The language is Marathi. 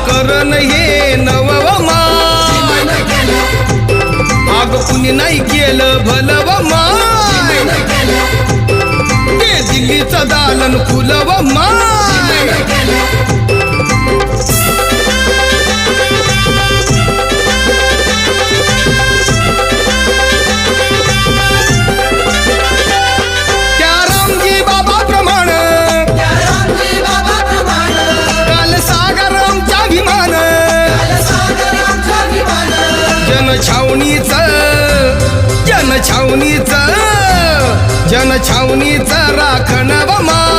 करण हे नवव माय आग कुणी नाही केलं भलव माय ते दिल्लीचं दालन फुलव माय त्या रामजी बाबा प्रमाण काल सागर आमचा विमान जनछावणीच राखण व मान